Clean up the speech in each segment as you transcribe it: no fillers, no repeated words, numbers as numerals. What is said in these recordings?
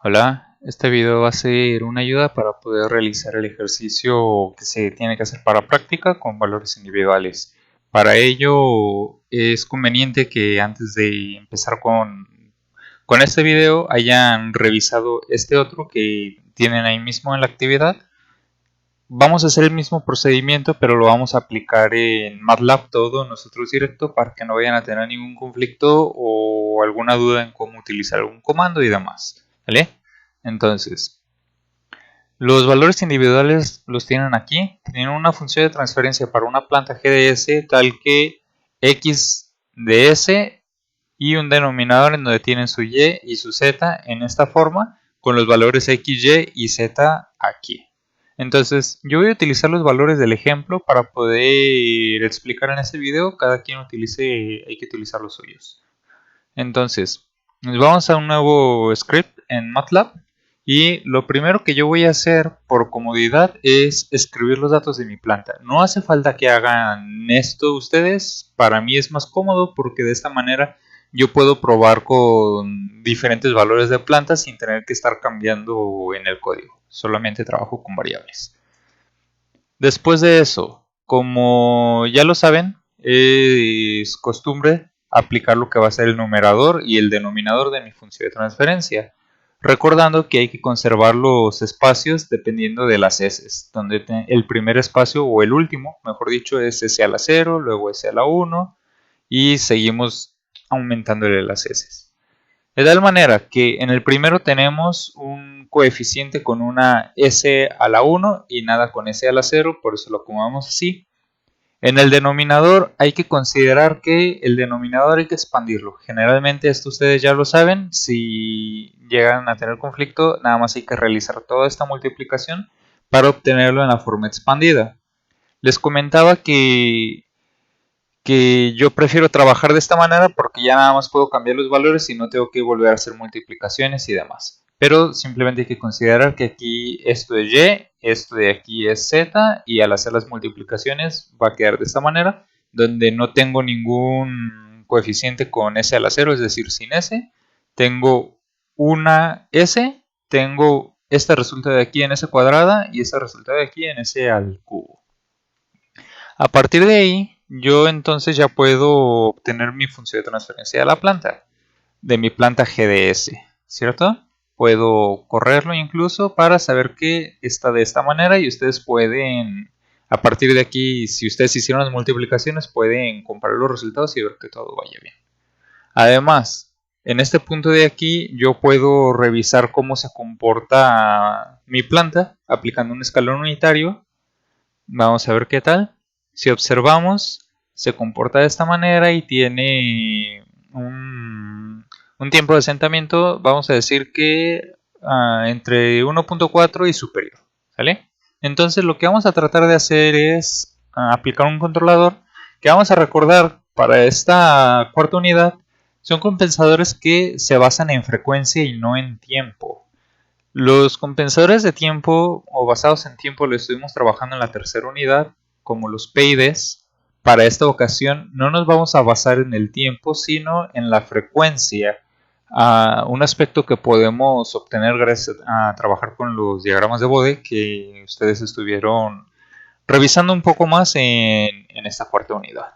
Hola, este video va a ser una ayuda para poder realizar el ejercicio que se tiene que hacer para práctica con valores individuales. Para ello es conveniente que antes de empezar con este video hayan revisado este otro que tienen ahí mismo en la actividad. Vamos a hacer el mismo procedimiento, pero lo vamos a aplicar en MATLAB todo nosotros directo para que no vayan a tener ningún conflicto o alguna duda en cómo utilizar algún comando y demás. ¿Vale? Entonces, los valores individuales los tienen aquí. Tienen una función de transferencia para una planta GDS tal que X de S y un denominador en donde tienen su Y y su Z en esta forma con los valores X, Y y Z aquí. Entonces, yo voy a utilizar los valores del ejemplo para poder explicar en este video. Cada quien hay que utilizar los suyos. Entonces, nos vamos a un nuevo script en MATLAB y lo primero que yo voy a hacer por comodidad es escribir los datos de mi planta. No hace falta que hagan esto ustedes, para mí es más cómodo porque de esta manera yo puedo probar con diferentes valores de planta sin tener que estar cambiando en el código. Solamente trabajo con variables. Después de eso, como ya lo saben, es costumbre aplicar lo que va a ser el numerador y el denominador de mi función de transferencia, recordando que hay que conservar los espacios dependiendo de las s, donde el primer espacio o el último, mejor dicho, es s a la 0, luego s a la 1 y seguimos aumentándole las s. De tal manera que en el primero tenemos un coeficiente con una s a la 1 y nada con s a la 0, por eso lo acomodamos así. En el denominador hay que considerar que el denominador hay que expandirlo. Generalmente esto ustedes ya lo saben. Si llegan a tener conflicto, nada más hay que realizar toda esta multiplicación para obtenerlo en la forma expandida. Les comentaba que yo prefiero trabajar de esta manera porque ya nada más puedo cambiar los valores y no tengo que volver a hacer multiplicaciones y demás. Pero simplemente hay que considerar que aquí esto es Y, esto de aquí es Z y al hacer las multiplicaciones va a quedar de esta manera, donde no tengo ningún coeficiente con S a la 0, es decir, sin S. Tengo una S, tengo esta resulta de aquí en S cuadrada y esta resulta de aquí en S al cubo. A partir de ahí, yo entonces ya puedo obtener mi función de transferencia de la planta, de mi planta GDS, ¿cierto? Puedo correrlo incluso para saber que está de esta manera y ustedes pueden, a partir de aquí, si ustedes hicieron las multiplicaciones, pueden comparar los resultados y ver que todo vaya bien. Además, en este punto de aquí, yo puedo revisar cómo se comporta mi planta aplicando un escalón unitario. Vamos a ver qué tal. Si observamos, se comporta de esta manera y tiene un tiempo de asentamiento, vamos a decir que entre 1.4 y superior. ¿Sale? Entonces lo que vamos a tratar de hacer es aplicar un controlador que vamos a recordar para esta cuarta unidad. Son compensadores que se basan en frecuencia y no en tiempo. Los compensadores de tiempo o basados en tiempo lo estuvimos trabajando en la tercera unidad, como los PIDs. Para esta ocasión no nos vamos a basar en el tiempo, sino en la frecuencia. Un aspecto que podemos obtener gracias a trabajar con los diagramas de Bode, que ustedes estuvieron revisando un poco más en esta cuarta unidad.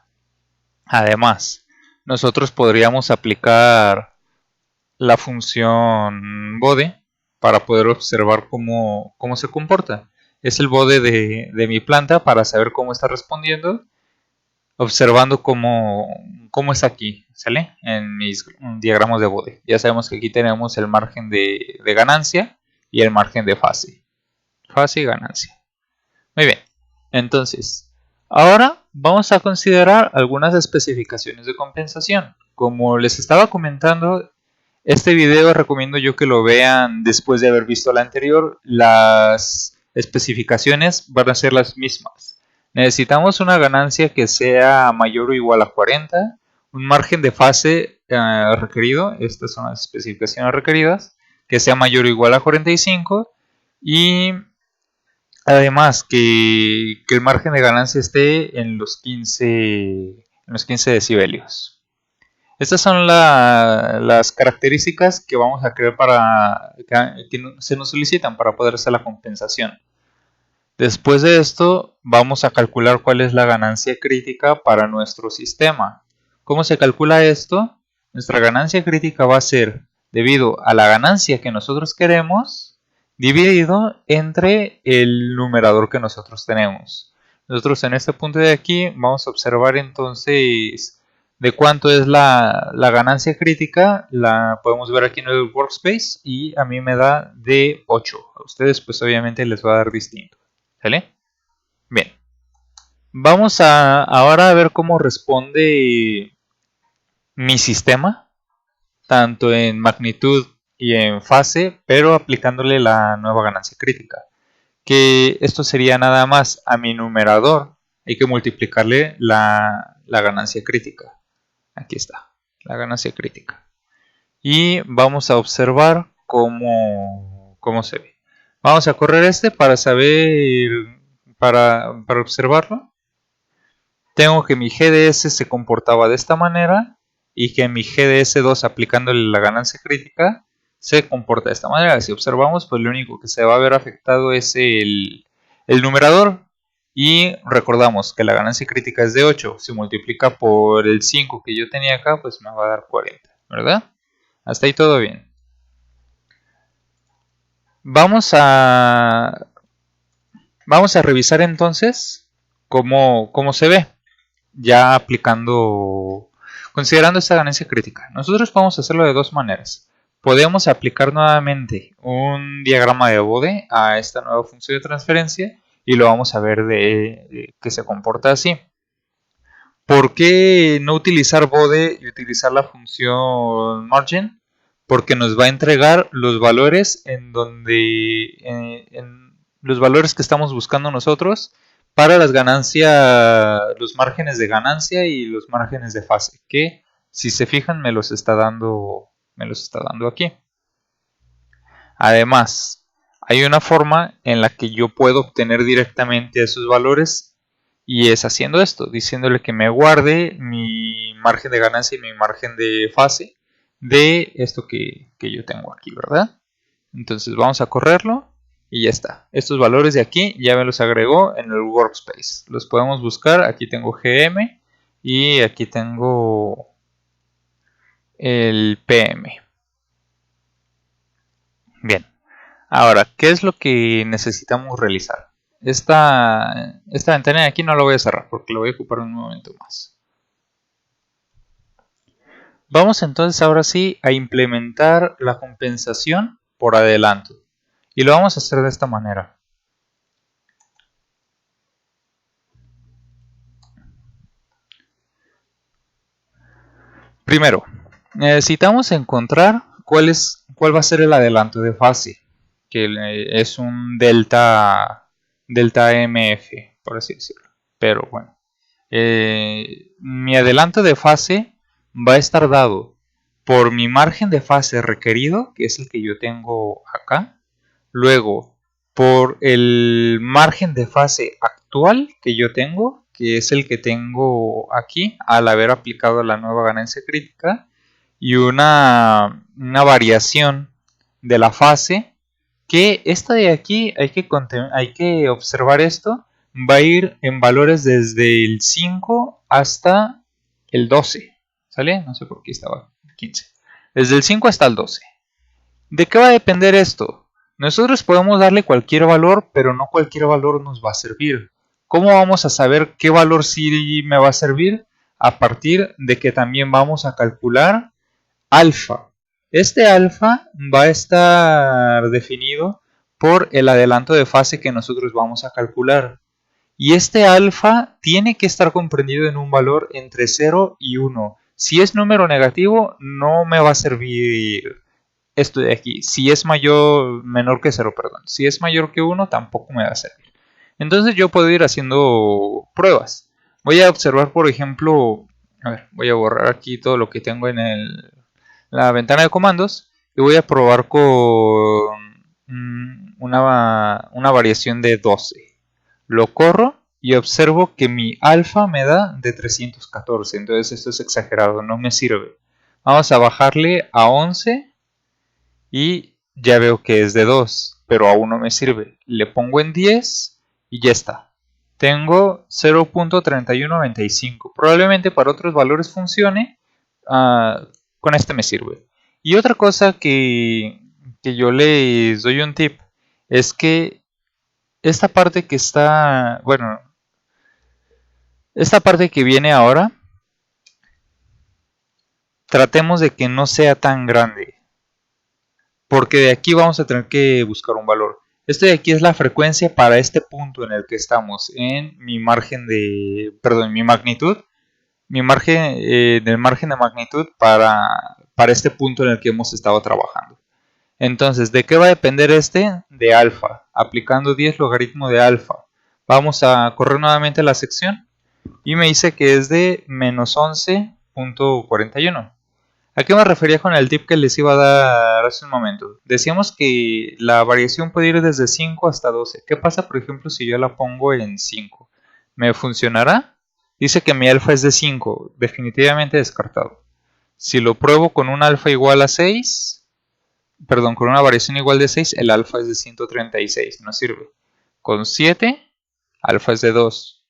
Además, nosotros podríamos aplicar la función bode para poder observar cómo se comporta. Es el bode de mi planta para saber cómo está respondiendo, observando cómo es aquí, ¿sale? En mis diagramas de bode. Ya sabemos que aquí tenemos el margen de ganancia y el margen de fase. Fase y ganancia. Muy bien. Entonces, ahora vamos a considerar algunas especificaciones de compensación. Como les estaba comentando, este video recomiendo yo que lo vean después de haber visto la anterior. Las especificaciones van a ser las mismas. Necesitamos una ganancia que sea mayor o igual a 40, un margen de fase requerido, estas son las especificaciones requeridas, que sea mayor o igual a 45 y además que el margen de ganancia esté en los 15 decibelios. Estas son las características que vamos a crear para que se nos solicitan para poder hacer la compensación. Después de esto, vamos a calcular cuál es la ganancia crítica para nuestro sistema. ¿Cómo se calcula esto? Nuestra ganancia crítica va a ser debido a la ganancia que nosotros queremos dividido entre el numerador que nosotros tenemos. Nosotros en este punto de aquí vamos a observar entonces de cuánto es la ganancia crítica. La podemos ver aquí en el workspace y a mí me da de 8. A ustedes pues obviamente les va a dar distinto. ¿Sale? Bien. Vamos ahora a ver cómo responde mi sistema, tanto en magnitud y en fase, pero aplicándole la nueva ganancia crítica. Que esto sería nada más a mi numerador. Hay que multiplicarle la ganancia crítica. Aquí está, la ganancia crítica. Y vamos a observar cómo se ve. Vamos a correr este para saber, para observarlo. Tengo que mi GDS se comportaba de esta manera y que mi GDS2 aplicándole la ganancia crítica se comporta de esta manera. Si observamos, pues lo único que se va a ver afectado es el numerador. Y recordamos que la ganancia crítica es de 8. Si multiplica por el 5 que yo tenía acá, pues me va a dar 40, ¿verdad? Hasta ahí todo bien. Vamos a revisar entonces cómo se ve, ya aplicando, considerando esta ganancia crítica. Nosotros podemos hacerlo de dos maneras. Podemos aplicar nuevamente un diagrama de Bode a esta nueva función de transferencia y lo vamos a ver de que se comporta así. ¿Por qué no utilizar Bode y utilizar la función margin? Porque nos va a entregar los valores en donde en los valores que estamos buscando nosotros para las ganancias, los márgenes de ganancia y los márgenes de fase, que si se fijan me los está dando aquí. Además, hay una forma en la que yo puedo obtener directamente esos valores y es haciendo esto, diciéndole que me guarde mi margen de ganancia y mi margen de fase de esto que yo tengo aquí, ¿verdad? Entonces vamos a correrlo y ya está. Estos valores de aquí ya me los agregó en el workspace. Los podemos buscar. Aquí tengo GM y aquí tengo el PM. Bien. Ahora, ¿qué es lo que necesitamos realizar? Esta ventana de aquí no la voy a cerrar porque lo voy a ocupar un momento más. Vamos entonces ahora sí a implementar la compensación por adelanto. Y lo vamos a hacer de esta manera. Primero, necesitamos encontrar cuál va a ser el adelanto de fase, que es un delta MF, por así decirlo. Pero bueno, mi adelanto de fase va a estar dado por mi margen de fase requerido, que es el que yo tengo acá. Luego, por el margen de fase actual que yo tengo, que es el que tengo aquí al haber aplicado la nueva ganancia crítica, y una variación de la fase, que esta de aquí hay que observar esto, va a ir en valores desde el 5 hasta el 12, ¿sale? No sé por qué estaba el 15. Desde el 5 hasta el 12. ¿De qué va a depender esto? Nosotros podemos darle cualquier valor, pero no cualquier valor nos va a servir. ¿Cómo vamos a saber qué valor sí me va a servir? A partir de que también vamos a calcular alfa. Este alfa va a estar definido por el adelanto de fase que nosotros vamos a calcular. Y este alfa tiene que estar comprendido en un valor entre 0 y 1. Si es número negativo, no me va a servir esto de aquí. Si es menor que 0, perdón. Si es mayor que 1, tampoco me va a servir. Entonces yo puedo ir haciendo pruebas. Voy a observar, por ejemplo, a ver, voy a borrar aquí todo lo que tengo en la ventana de comandos y voy a probar con una variación de 12. Lo corro y observo que mi alfa me da de 314. Entonces esto es exagerado, no me sirve. Vamos a bajarle a 11 y ya veo que es de 2, pero aún no me sirve. Le pongo en 10 y ya está. Tengo 0.3195. Probablemente para otros valores funcione. Con este me sirve. Y otra cosa que yo les doy un tip es que esta parte que está, bueno, esta parte que viene ahora, tratemos de que no sea tan grande, porque de aquí vamos a tener que buscar un valor. Este de aquí es la frecuencia para este punto en el que estamos, en mi margen de, perdón, mi magnitud, mi margen, del margen de magnitud para este punto en el que hemos estado trabajando. Entonces, ¿de qué va a depender este? De alfa, aplicando 10 logaritmo de alfa. Vamos a correr nuevamente la sección y me dice que es de menos 11.41. ¿A qué me refería con el tip que les iba a dar hace un momento? Decíamos que la variación puede ir desde 5 hasta 12. ¿Qué pasa, por ejemplo, si yo la pongo en 5? ¿Me funcionará? Dice que mi alfa es de 5, definitivamente descartado. Si lo pruebo con un alfa igual a 6, perdón, con una variación igual de 6, el alfa es de 136, no sirve. Con 7, alfa es de 2.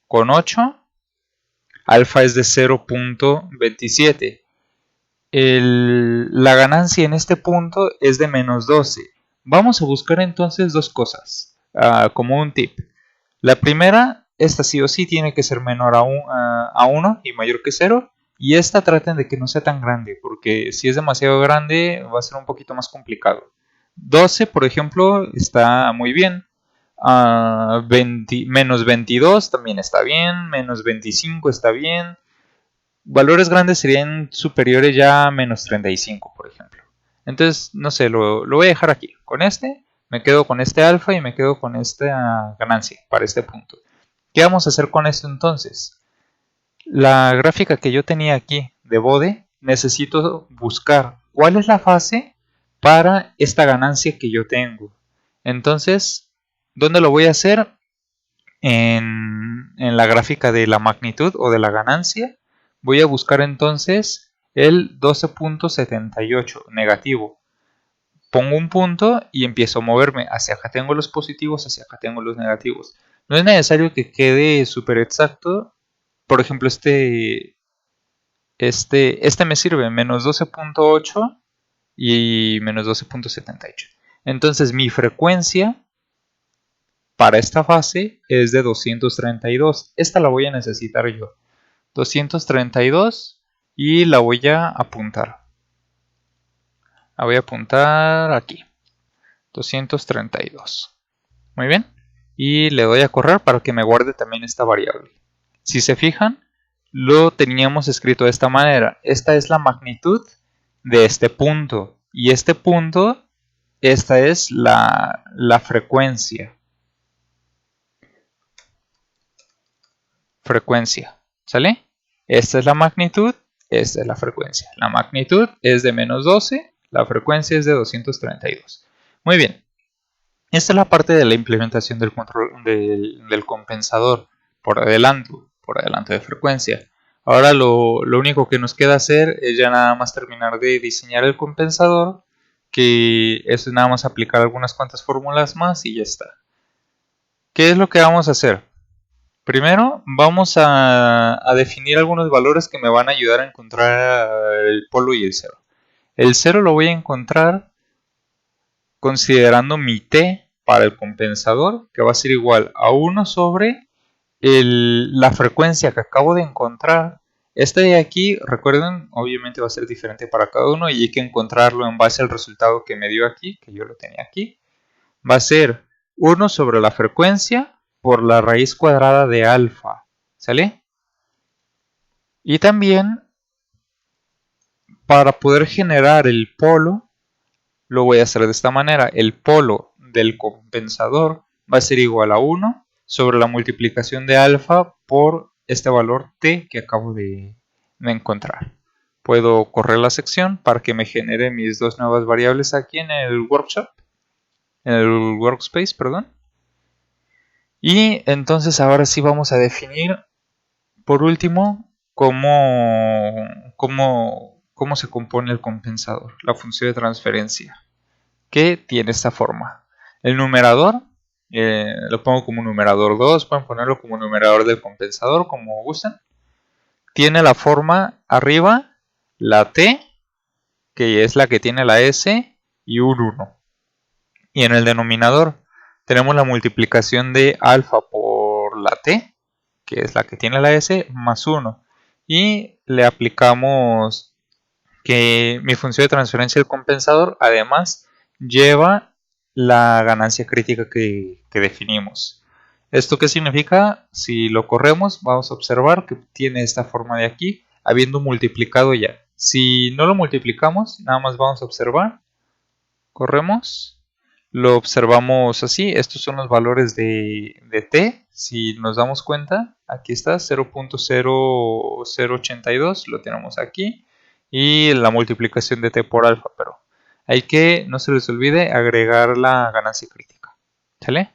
Con 8, alfa es de 0.27. La ganancia en este punto es de menos 12. Vamos a buscar entonces dos cosas, como un tip. La primera, esta sí o sí tiene que ser menor a 1 y mayor que 0. Y esta traten de que no sea tan grande, porque si es demasiado grande va a ser un poquito más complicado. 12, por ejemplo, está muy bien. Menos 22 también está bien. Menos 25 está bien. Valores grandes serían superiores ya a menos 35, por ejemplo. Entonces, no sé, lo voy a dejar aquí. Con este, me quedo con este alfa y me quedo con esta ganancia para este punto. ¿Qué vamos a hacer con esto entonces? La gráfica que yo tenía aquí de Bode, necesito buscar cuál es la fase para esta ganancia que yo tengo. Entonces, ¿dónde lo voy a hacer? En la gráfica de la magnitud o de la ganancia, voy a buscar entonces el 12.78 negativo. Pongo un punto y empiezo a moverme. Hacia acá tengo los positivos, hacia acá tengo los negativos. No es necesario que quede súper exacto. Por ejemplo, este me sirve menos 12.8 y menos 12.78. Entonces mi frecuencia para esta fase es de 232. Esta la voy a necesitar yo. 232 y la voy a apuntar. La voy a apuntar aquí. 232. Muy bien. Y le doy a correr para que me guarde también esta variable. Si se fijan, lo teníamos escrito de esta manera. Esta es la magnitud de este punto. Y este punto, esta es la frecuencia. ¿Sale? Esta es la magnitud, esta es la frecuencia. La magnitud es de menos 12, la frecuencia es de 232. Muy bien. Esta es la parte de la implementación del control del compensador por adelanto de frecuencia. Ahora lo único que nos queda hacer es ya nada más terminar de diseñar el compensador, que es nada más aplicar algunas cuantas fórmulas más y ya está. ¿Qué es lo que vamos a hacer? Primero vamos a definir algunos valores que me van a ayudar a encontrar el polo y el cero. El cero lo voy a encontrar considerando mi t para el compensador, que va a ser igual a 1 sobre la frecuencia que acabo de encontrar. Este de aquí, recuerden, obviamente va a ser diferente para cada uno y hay que encontrarlo en base al resultado que me dio aquí, que yo lo tenía aquí. Va a ser 1 sobre la frecuencia por la raíz cuadrada de alfa, ¿sale? Y también, para poder generar el polo, lo voy a hacer de esta manera. El polo del compensador va a ser igual a 1 sobre la multiplicación de alfa por este valor t que acabo de encontrar. Puedo correr la sección para que me genere mis dos nuevas variables aquí en el workshop, en el workspace, perdón. Y entonces ahora sí vamos a definir, por último, cómo cómo se compone el compensador, la función de transferencia, que tiene esta forma. El numerador, lo pongo como numerador 2, pueden ponerlo como numerador del compensador, como gusten. Tiene la forma arriba, la t, que es la que tiene la s, y un 1. Y en el denominador tenemos la multiplicación de alfa por la t, que es la que tiene la s, más 1. Y le aplicamos que mi función de transferencia del compensador además lleva la ganancia crítica que definimos. ¿Esto qué significa? Si lo corremos, vamos a observar que tiene esta forma de aquí, habiendo multiplicado ya. Si no lo multiplicamos, nada más vamos a observar. Corremos. Lo observamos así. Estos son los valores de t. Si nos damos cuenta, aquí está 0.0082. Lo tenemos aquí. Y la multiplicación de t por alfa. Pero hay que, no se les olvide, agregar la ganancia crítica. ¿Sale?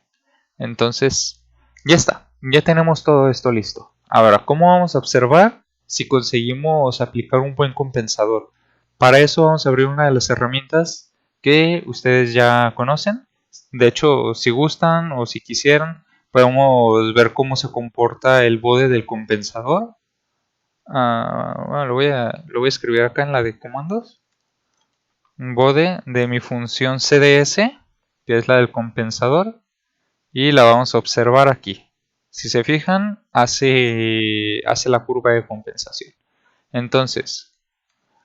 Entonces, ya está. Ya tenemos todo esto listo. Ahora, ¿cómo vamos a observar si conseguimos aplicar un buen compensador? Para eso vamos a abrir una de las herramientas que ustedes ya conocen. De hecho, si gustan o si quisieran, podemos ver cómo se comporta el bode del compensador. Bueno, lo voy a escribir acá en la de comandos. Un bode de mi función CDS, que es la del compensador. Y la vamos a observar aquí. Si se fijan, hace la curva de compensación. Entonces,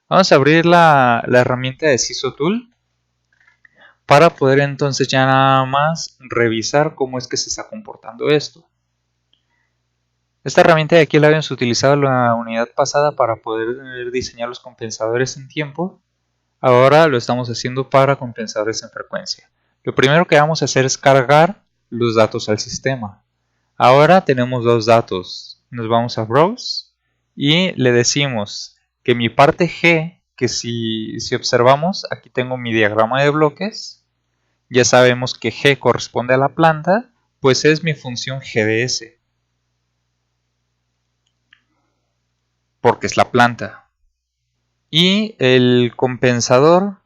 vamos a abrir la herramienta de SisoTool para poder entonces ya nada más revisar cómo es que se está comportando esto. Esta herramienta de aquí la habíamos utilizado en la unidad pasada para poder diseñar los compensadores en tiempo. Ahora lo estamos haciendo para compensadores en frecuencia. Lo primero que vamos a hacer es cargar los datos al sistema. Ahora tenemos dos datos. Nos vamos a Browse y le decimos que mi parte G, que si observamos, aquí tengo mi diagrama de bloques. Ya sabemos que G corresponde a la planta, pues es mi función GDS, porque es la planta. Y el compensador,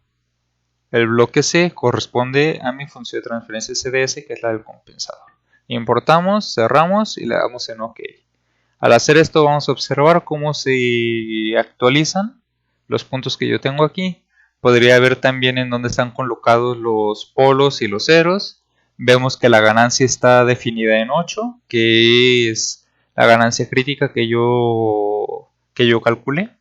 el bloque C, corresponde a mi función de transferencia CDS, que es la del compensador. Importamos, cerramos y le damos en OK. Al hacer esto vamos a observar cómo se actualizan los puntos que yo tengo aquí. Podría ver también en dónde están colocados los polos y los ceros. Vemos que la ganancia está definida en 8, que es la ganancia crítica que yo calculé.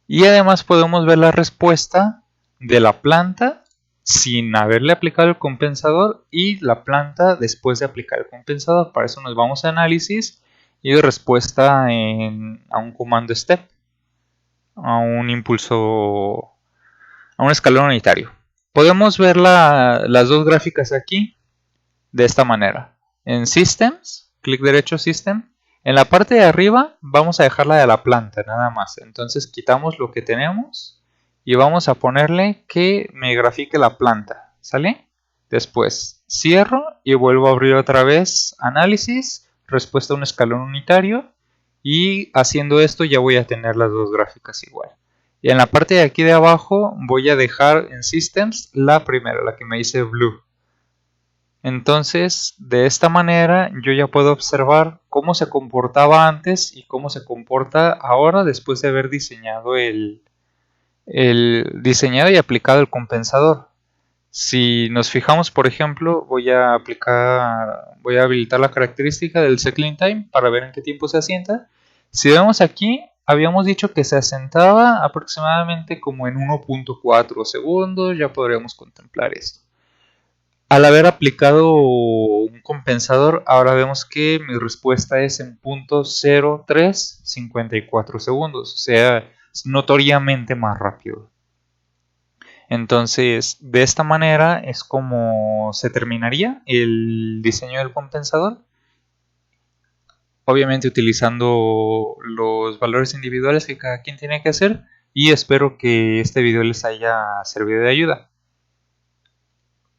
Y además podemos ver la respuesta de la planta sin haberle aplicado el compensador y la planta después de aplicar el compensador. Para eso nos vamos a análisis y respuesta a un comando step, a un impulso, a un escalón unitario. Podemos ver las dos gráficas aquí de esta manera. En Systems, clic derecho System. En la parte de arriba vamos a dejar la de la planta nada más. Entonces quitamos lo que tenemos y vamos a ponerle que me grafique la planta. ¿Sale? Después cierro y vuelvo a abrir otra vez análisis, respuesta a un escalón unitario. Y haciendo esto ya voy a tener las dos gráficas igual. Y en la parte de aquí de abajo voy a dejar en Systems la primera, la que me dice Blue. Entonces, de esta manera yo ya puedo observar cómo se comportaba antes y cómo se comporta ahora después de haber diseñado diseñado y aplicado el compensador. Si nos fijamos, por ejemplo, voy a habilitar la característica del settling time para ver en qué tiempo se asienta. Si vemos aquí, habíamos dicho que se asentaba aproximadamente como en 1.4 segundos, ya podríamos contemplar esto. Al haber aplicado un compensador, ahora vemos que mi respuesta es en 0.0354 segundos, o sea, es notoriamente más rápido. Entonces, de esta manera es como se terminaría el diseño del compensador. Obviamente utilizando los valores individuales que cada quien tiene que hacer. Y espero que este video les haya servido de ayuda.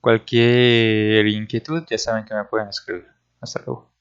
Cualquier inquietud ya saben que me pueden escribir. Hasta luego.